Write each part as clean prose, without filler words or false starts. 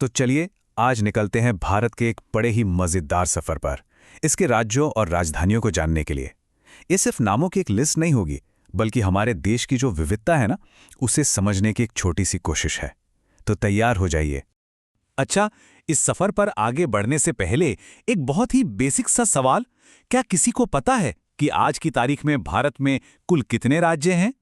तो चलिए आज निकलते हैं भारत के एक बड़े ही मजेदार सफर पर, इसके राज्यों और राजधानियों को जानने के लिए। ये सिर्फ नामों की एक लिस्ट नहीं होगी, बल्कि हमारे देश की जो विविधता है ना, उसे समझने की एक छोटी सी कोशिश है। तो तैयार हो जाइए। अच्छा, इस सफर पर आगे बढ़ने से पहले एक बहुत ही बेसिक सा सवाल। क्या किसी को पता है कि आज की तारीख में भारत में कुल कितने राज्य हैं?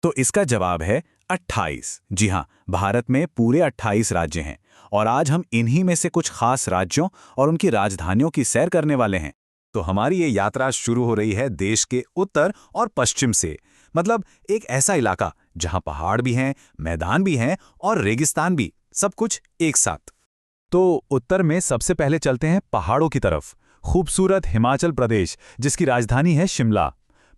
तो इसका जवाब है 28। जी हाँ, भारत में पूरे 28 राज्य हैं और आज हम इन्हीं में से कुछ खास राज्यों और उनकी राजधानियों की सैर करने वाले हैं। तो हमारी ये यात्रा शुरू हो रही है देश के उत्तर और पश्चिम से, मतलब एक ऐसा इलाका जहां पहाड़ भी हैं, मैदान भी हैं और रेगिस्तान भी, सब कुछ एक साथ। तो उत्तर में सबसे पहले चलते हैं पहाड़ों की तरफ। खूबसूरत हिमाचल प्रदेश, जिसकी राजधानी है शिमला।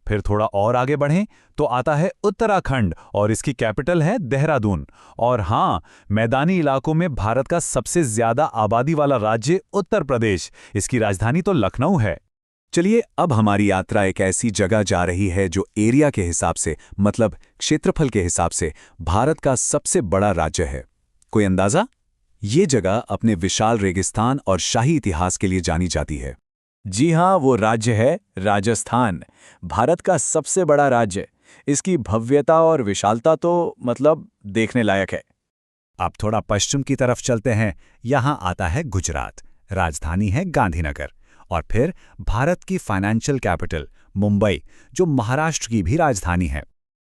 फिर थोड़ा और आगे बढ़ें तो आता है उत्तराखंड और इसकी कैपिटल है देहरादून। और हाँ, मैदानी इलाकों में भारत का सबसे ज्यादा आबादी वाला राज्य उत्तर प्रदेश, इसकी राजधानी तो लखनऊ है। चलिए, अब हमारी यात्रा एक ऐसी जगह जा रही है जो एरिया के हिसाब से, मतलब क्षेत्रफल के हिसाब से, भारत का सबसे बड़ा राज्य है। कोई अंदाजा? ये जगह अपने विशाल रेगिस्तान और शाही इतिहास के लिए जानी जाती है। जी हाँ, वो राज्य है राजस्थान, भारत का सबसे बड़ा राज्य। इसकी भव्यता और विशालता तो मतलब देखने लायक है। अब थोड़ा पश्चिम की तरफ चलते हैं। यहाँ आता है गुजरात, राजधानी है गांधीनगर। और फिर भारत की फाइनेंशियल कैपिटल मुंबई, जो महाराष्ट्र की भी राजधानी है।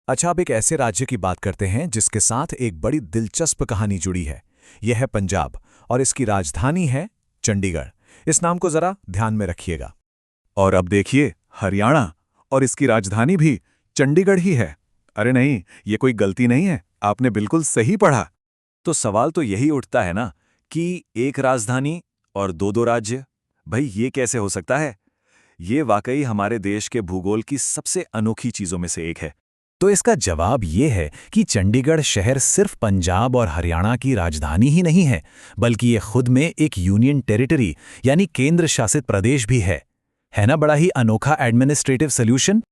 अच्छा, अब एक ऐसे राज्य की बात करते हैं जिसके साथ एक बड़ी दिलचस्प कहानी जुड़ी है। यह है पंजाब और इसकी राजधानी है चंडीगढ़। इस नाम को जरा ध्यान में रखिएगा। और अब देखिए हरियाणा, और इसकी राजधानी भी चंडीगढ़ ही है। अरे नहीं, ये कोई गलती नहीं है, आपने बिल्कुल सही पढ़ा। तो सवाल तो यही उठता है ना कि एक राजधानी और दो राज्य, भाई ये कैसे हो सकता है? ये वाकई हमारे देश के भूगोल की सबसे अनोखी चीजों में से एक है। तो इसका जवाब ये है कि चंडीगढ़ शहर सिर्फ पंजाब और हरियाणा की राजधानी ही नहीं है, बल्कि ये खुद में एक यूनियन टेरिटरी यानी केंद्र शासित प्रदेश भी है। है ना बड़ा ही अनोखा एडमिनिस्ट्रेटिव सॉल्यूशन?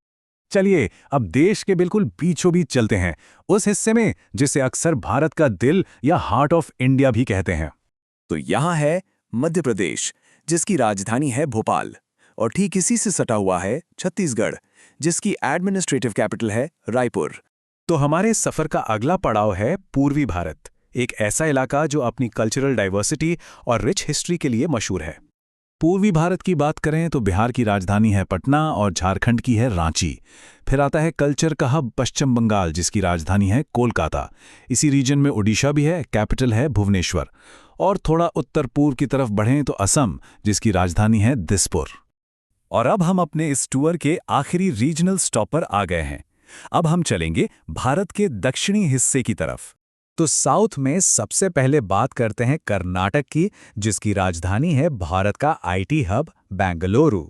चलिए अब देश के बिल्कुल बीचों बीच चलते हैं, उस हिस्से में जिसे अक्सर भारत का दिल या हार्ट ऑफ इंडिया भी कहते हैं। तो यहाँ है मध्य प्रदेश, जिसकी राजधानी है भोपाल। और ठीक इसी से सटा हुआ है छत्तीसगढ़, जिसकी एडमिनिस्ट्रेटिव कैपिटल है रायपुर। तो हमारे सफर का अगला पड़ाव है पूर्वी भारत, एक ऐसा इलाका जो अपनी कल्चरल डाइवर्सिटी और रिच हिस्ट्री के लिए मशहूर है। पूर्वी भारत की बात करें तो बिहार की राजधानी है पटना और झारखंड की है रांची। फिर आता है कल्चर का हब पश्चिम बंगाल, जिसकी राजधानी है कोलकाता। इसी रीजन में ओडिशा भी है, कैपिटल है भुवनेश्वर। और थोड़ा उत्तर पूर्व की तरफ बढ़ें तो असम, जिसकी राजधानी है दिसपुर। और अब हम अपने इस टूर के आखिरी रीजनल स्टॉप पर आ गए हैं। अब हम चलेंगे भारत के दक्षिणी हिस्से की तरफ। तो साउथ में सबसे पहले बात करते हैं कर्नाटक की, जिसकी राजधानी है भारत का आईटी हब बेंगलुरु।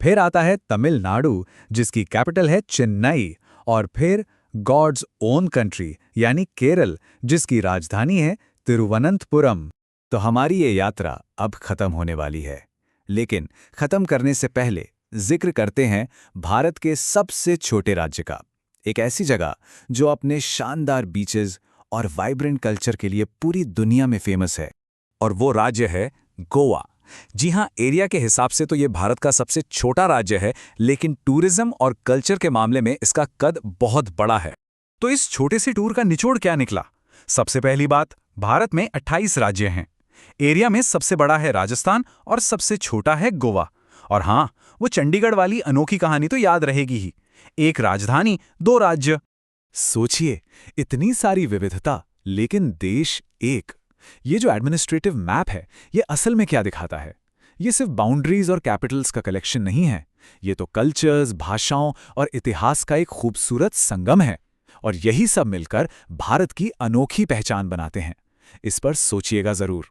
फिर आता है तमिलनाडु, जिसकी कैपिटल है चेन्नई। और फिर गॉड्स ओन कंट्री यानी केरल, जिसकी राजधानी है तिरुवनंतपुरम। तो हमारी ये यात्रा अब खत्म होने वाली है, लेकिन खत्म करने से पहले जिक्र करते हैं भारत के सबसे छोटे राज्य का। एक ऐसी जगह जो अपने शानदार बीचेस और वाइब्रेंट कल्चर के लिए पूरी दुनिया में फेमस है, और वो राज्य है गोवा। जी हाँ, एरिया के हिसाब से तो ये भारत का सबसे छोटा राज्य है, लेकिन टूरिज्म और कल्चर के मामले में इसका कद बहुत बड़ा है। तो इस छोटे से टूर का निचोड़ क्या निकला? सबसे पहली बात, भारत में 28 राज्य हैं। एरिया में सबसे बड़ा है राजस्थान और सबसे छोटा है गोवा। और हाँ, वो चंडीगढ़ वाली अनोखी कहानी तो याद रहेगी ही, एक राजधानी दो राज्य। सोचिए, इतनी सारी विविधता लेकिन देश एक। ये जो एडमिनिस्ट्रेटिव मैप है, ये असल में क्या दिखाता है? ये सिर्फ बाउंड्रीज और कैपिटल्स का कलेक्शन नहीं है, ये तो कल्चर्स, भाषाओं और इतिहास का एक खूबसूरत संगम है। और यही सब मिलकर भारत की अनोखी पहचान बनाते हैं। इस पर सोचिएगा जरूर।